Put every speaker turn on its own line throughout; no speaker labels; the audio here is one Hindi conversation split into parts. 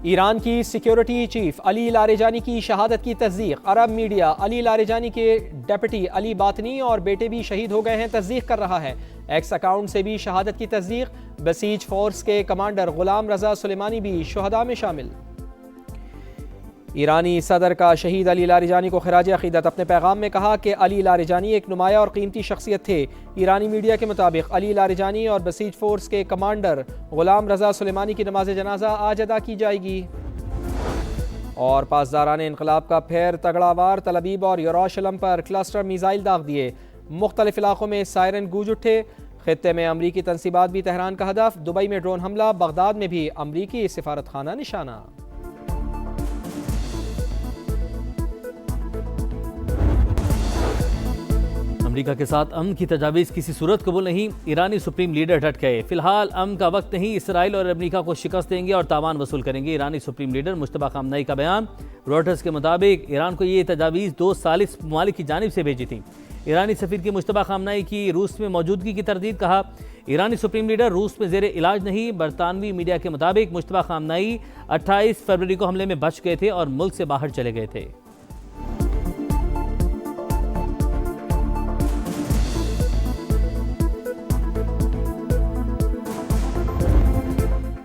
ईरान की सिक्योरिटी चीफ अली लारेजानी की शहादत की तस्दीक। अरब मीडिया अली लारेजानी के डेप्यूटी अली बातनी और बेटे भी शहीद हो गए हैं तस्दीक कर रहा है। एक्स अकाउंट से भी शहादत की तस्दीक। बसीज फोर्स के कमांडर गुलाम रजा सुलेमानी भी शुहदा में शामिल। ईरानी सदर का शहीद अली लारेजानी को खिराज अकीदत। अपने पैगाम में कहा कि अली लारेजानी एक नुमाया और कीमती शख्सियत थे। ईरानी मीडिया के मुताबिक अली लारेजानी और बसीज फोर्स के कमांडर गुलाम रजा सुलेमानी की नमाज जनाजा आज अदा की जाएगी। और पासदारान इनकलाब का फिर तगड़ावार तलबीब और यरूशलेम पर क्लस्टर मिसाइल दाग दिए। मुख्तलिफ इलाकों में सायरन गूंज उठे। खित्ते में अमरीकी तनसीबात भी तेहरान का हदफ। दुबई में ड्रोन हमला। बगदाद में भी अमरीकी सिफारत खाना निशाना।
अमेरिका के साथ अमन की तजावीज़ किसी सूरत कबूल नहीं। ईरानी सुप्रीम लीडर डट गए। फिलहाल अमन का वक्त नहीं। इसराइल और अमेरिका को शिकस्त देंगे और तावान वसूल करेंगे। ईरानी सुप्रीम लीडर मुश्तबा खामनेई का बयान। रॉयटर्स के मुताबिक ईरान को ये तजावीज़ 2 सालिस ममालिक की जानिब से भेजी थी। ईरानी सफ़ीर की मुश्तबा खामनेई की रूस में मौजूदगी की तरदीद। कहा ईरानी सुप्रीम लीडर रूस में ज़ेर इलाज नहीं। बरतानवी मीडिया के मुताबिक मुश्तबा खामनेई 28 फरवरी को हमले में बच गए थे और मुल्क से बाहर चले गए थे।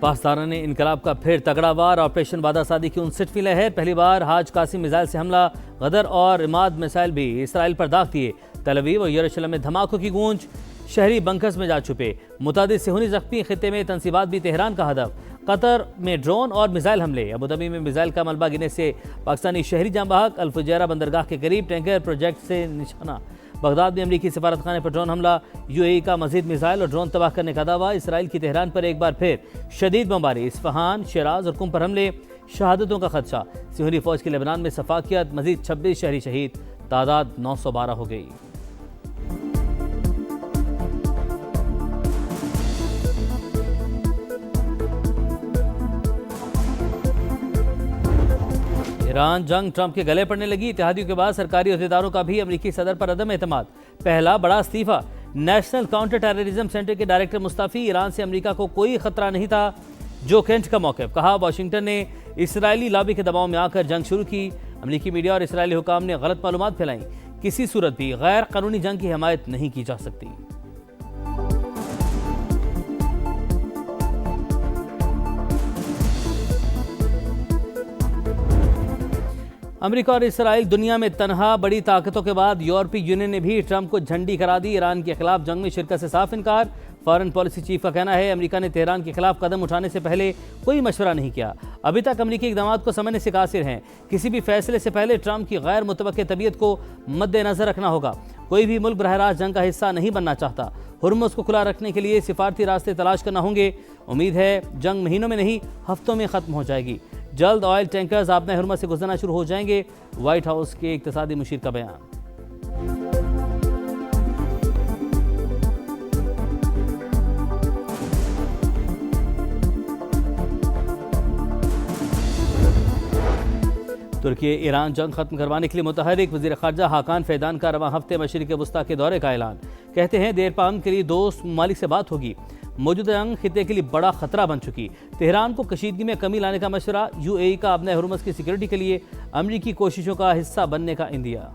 पासदारान इनकलाब का फिर तगड़ा वार। ऑपरेशन वादासादी की 59वीं लहर। पहली बार हाज कासिम मिसाइल से हमला। गदर और इमाद मिसाइल भी इसराइल पर दाग दिए। तल अवीव और यरूशलेम में धमाकों की गूंज। शहरी बंकर्स में जा छुपे। मुतादिद सेहूनी जख्मी। खित्ते में तनसीबात भी तेहरान का हदफ। कतर में ड्रोन और मिसाइल हमले। अबूधाबी में मिसाइल का मलबा गिरने से पाकिस्तानी शहरी जाँ बहक। अल फुजैरा बंदरगाह के करीब टैंकर प्रोजेक्ट से निशाना। बगदाद में अमरीकी सफारत खाने पर ड्रोन हमला। यूएई का मजीद मिसाइल और ड्रोन तबाह करने का दावा। इसराइल की तेहरान पर एक बार फिर शदीद बमबारी। इस्फहान, शिराज और कुम पर हमले। शहादतों का खदशा। सिहूनी फौज की लेबनान में सफाकियत। मजीद 26 शहरी शहीद। तादाद 912 हो गई। ईरान जंग ट्रंप के गले पड़ने लगी। इत्तेहादियों के बाद सरकारी अहदेदारों का भी अमरीकी सदर पर अदम एतमाद। पहला बड़ा इस्तीफा। नेशनल काउंटर टेररिज्म सेंटर के डायरेक्टर मुस्तफी। ईरान से अमरीका को कोई खतरा नहीं था। जो केंट का मौक़िफ़। कहा वाशिंगटन ने इसराइली लॉबी के दबाव में आकर जंग शुरू की। अमरीकी मीडिया और इसराइली हुकाम ने गलत मालूमात फैलाई। किसी सूरत भी गैर कानूनी जंग की हिमायत नहीं की जा सकती। अमेरिका और इसराइल दुनिया में तनहा बड़ी ताकतों के बाद यूरोपीय यूनियन ने भी ट्रंप को झंडी करा दी। ईरान के खिलाफ जंग में शिरकत से साफ इनकार। फॉरेन पॉलिसी चीफ का कहना है अमेरिका ने तेहरान के खिलाफ कदम उठाने से पहले कोई मशवरा नहीं किया। अभी तक अमेरिकी इक़दाम को समझने से कासिर हैं। किसी भी फैसले से पहले ट्रंप की गैर मुतवक्किल तबीयत को मद्देनजर रखना होगा। कोई भी मुल्क बरह रास्त जंग का हिस्सा नहीं बनना चाहता। हुर्मुज़ को खुला रखने के लिए सिफारती रास्ते तलाश करना होंगे। उम्मीद है जंग महीनों में नहीं हफ्तों में ख़त्म हो जाएगी। जल्द ऑयल टैंकर्स आबना हुर्मुज़ से गुजरना शुरू हो जाएंगे। व्हाइट हाउस के इक़्तिसादी मुशीर का बयान। तुर्की ईरान जंग खत्म करवाने के लिए मुतहरिक। वज़ीर ख़ारजा हाकान फैदान का रवां हफ्ते मशरिक़ वस्ता के दौरे का ऐलान। कहते हैं देर पाम के लिए दोस्त ममालिक से बात होगी। मौजूदा जंग खित्ते के लिए बड़ा खतरा बन चुकी। तेहरान को कशीदगी में कमी लाने का मशवरा। यूएई का अपने हुर्मुज़ की सिक्योरिटी के लिए अमरीकी कोशिशों का हिस्सा बनने का इंदिया।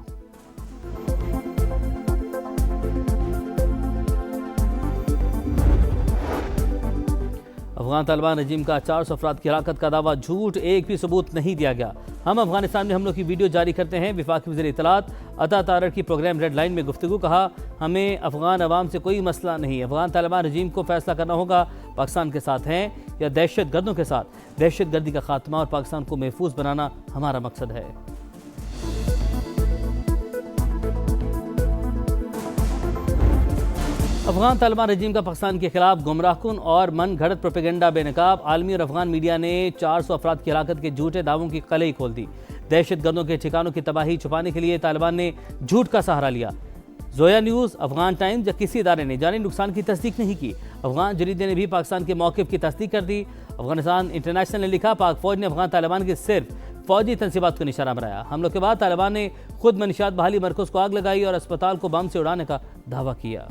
अफगान तालिबान रजीम का 400 अफराद की हलाकत का दावा झूठ। एक भी सबूत नहीं दिया गया। हम अफगानिस्तान में हमलों की वीडियो जारी करते हैं। वफाकी वज़ीर इत्तलात अता तारर की प्रोग्राम रेड लाइन में गुफ्तगू। कहा हमें अफगान अवाम से कोई मसला नहीं। अफगान तालिबान रजीम को फैसला करना होगा पाकिस्तान के साथ हैं या दहशत गर्दों के साथ। दहशत गर्दी का खात्मा और पाकिस्तान को महफूज बनाना हमारा मकसद है। अफगान तालिबान रजीम का पाकिस्तान के खिलाफ गुमराहकुन और मन घड़त प्रोपेगेंडा बेनकाब। आलमी और अफगान मीडिया ने 400 अफराद की हलाकत के झूठे दावों की कलई खोल दी। दहशत गर्दों के ठिकानों की तबाही छुपाने के लिए तालिबान ने झूठ का सहारा लिया। जोया न्यूज़, अफगान टाइम्स या किसी इदारे ने जानी नुकसान की तस्दीक नहीं की। अफगान जरीदे ने भी पाकिस्तान के मौक़िफ़ की तस्दीक कर दी। अफगानिस्तान इंटरनेशनल ने लिखा पाक फौज ने अफगान तालिबान के सिर्फ फौजी तनसीबात को निशाना बनाया। हमलों के बाद तालिबान ने खुद मनशियात बहाली मरकज़ को आग लगाई और अस्पताल को बम से उड़ाने का दावा किया।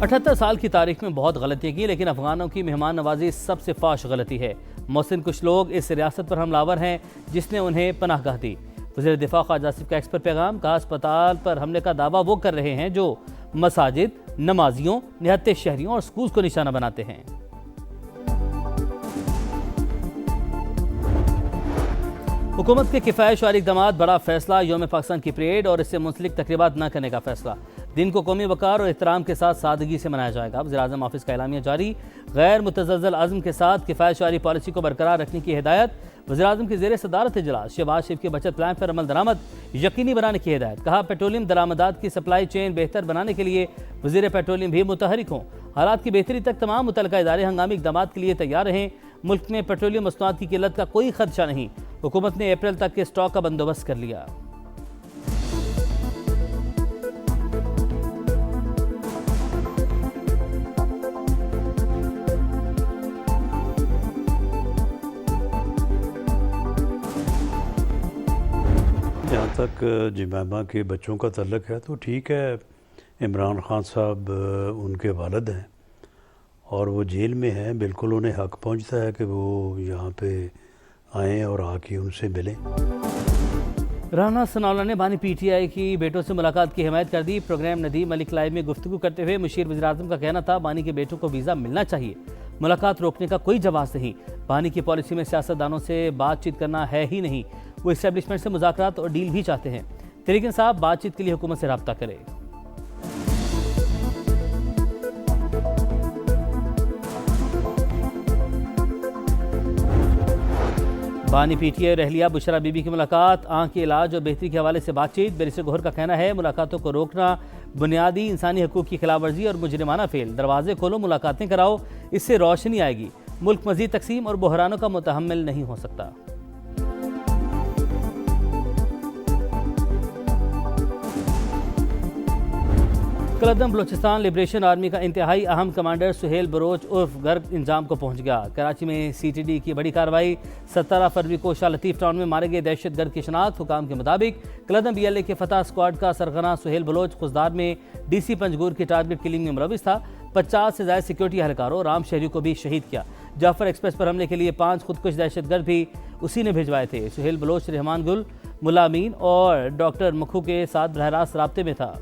78 साल की तारीख में बहुत गलतियां की, लेकिन अफगानों की मेहमान नवाजी सबसे फाश गलती है। मोहसिन कुछ लोग इस रियासत पर हमलावर हैं जिसने उन्हें पनाहगाह दी। वज़ीर दिफा ख्वाजा आसिफ का एक्स पर पैगाम, कहा अस्पताल पर हमले का दावा वो कर रहे हैं जो मसाजिद, नमाजियों, निहत्ते शहरियों और स्कूल को निशाना बनाते हैं। हुकूमत के किफ़ायत वाले इक़दामात, बड़ा फैसला, यौम पाकिस्तान की परेड और इससे मुंसलिक तकरीबात न करने का फैसला। दिन को कौमी वक़ार और एहतराम के साथ सादगी से मनाया जाएगा। वज़ीर-ए-आज़म ऑफिस का एलामिया जारी, गैर मुतज़्ज़ल अज़्म के साथ किफ़ायत वाली पॉलिसी को बरकरार रखने की हिदायत। वज़ीर-ए-आज़म की ज़ेर सदारत इजलास, शहबाज शरीफ के बचत प्लान पर अमल दरामद यकीनी बनाने की हिदायत। कहा पेट्रोलियम दरामदात की सप्लाई चेन बेहतर बनाने के लिए वज़ीर पेट्रोलियम भी मुतहरिक हों। हालात की बेहतरी तक तमाम मुतल्लिका इदारे हंगामी इक़दामात के लिए तैयार रहें। मुल्क में पेट्रोलियम मसनूआत की किल्लत का कोई खदशा नहीं। हुकूमत ने अप्रैल तक के स्टॉक का बंदोबस्त कर लिया।
जहाँ तक जमामा के बच्चों का तल्लक है तो ठीक है, इमरान खान साहब उनके वालिद हैं और वो जेल में हैं। बिल्कुल उन्हें हक पहुँचता है कि वो यहाँ पे आएँ और आके उनसे मिलें।
राना सनाउल्लाह ने बानी पीटीआई की बेटों से मुलाकात की हिमायत कर दी। प्रोग्राम नदीम मलिक लाइव में गुफ्तगू करते हुए मुशीर वज़ीर-ए-आज़म का कहना था बानी के बेटों को वीज़ा मिलना चाहिए, मुलाकात रोकने का कोई जवाब नहीं। बानी की पॉलिसी में सियासतदानों से बातचीत करना है ही नहीं। वो इस्टेब्लिशमेंट से मुज़ाकरात और डील भी चाहते हैं। तरीके साहब बातचीत के लिए हुकूमत से रब्ता करें। बानी पीटीआई रहलिया बुशरा बीबी की मुलाकात, आँख के इलाज और बेहतरी के हवाले से बातचीत। बैरिस्टर गौहर का कहना है मुलाकातों को रोकना बुनियादी इंसानी हकूक़ की खिलाफवर्जी और मुजरिमाना फेल। दरवाजे खोलो, मुलाकातें कराओ, इससे रोशनी आएगी। मुल्क मज़ीद तकसीम और बहरानों का मुतहम्मिल नहीं हो सकता। कलदम बलोचिस्तान लिबरेशन आर्मी का इंतहाई अहम कमांडर सुहेल बरोच उर्फ गर्ग इंजाम को पहुंच गया। कराची में सीटीडी की बड़ी कार्रवाई। 17 फरवरी को शाह लतीफ़ टाउन में मारे गए दहशतगर्द की शनाख्त। हुकाम के मुताबिक कलदम BLA के फतह स्क्वाड का सरगना सुहेल बलोच खुजदार में DC पंजगूर की टारगेट किलिंग में मुलविस था। 50 से ज़्यादा सिक्योरिटी एहलकारों, राम शहरी को भी शहीद किया। जाफर एक्सप्रेस पर हमले के लिए 5 खुदकुश दहशतगर्द भी उसी ने भिजवाए थे। सुहेल बलोच रहमान गुल, मुल्ला अमीन और डॉक्टर मखू के साथ बरह रास्त राब्ते में था।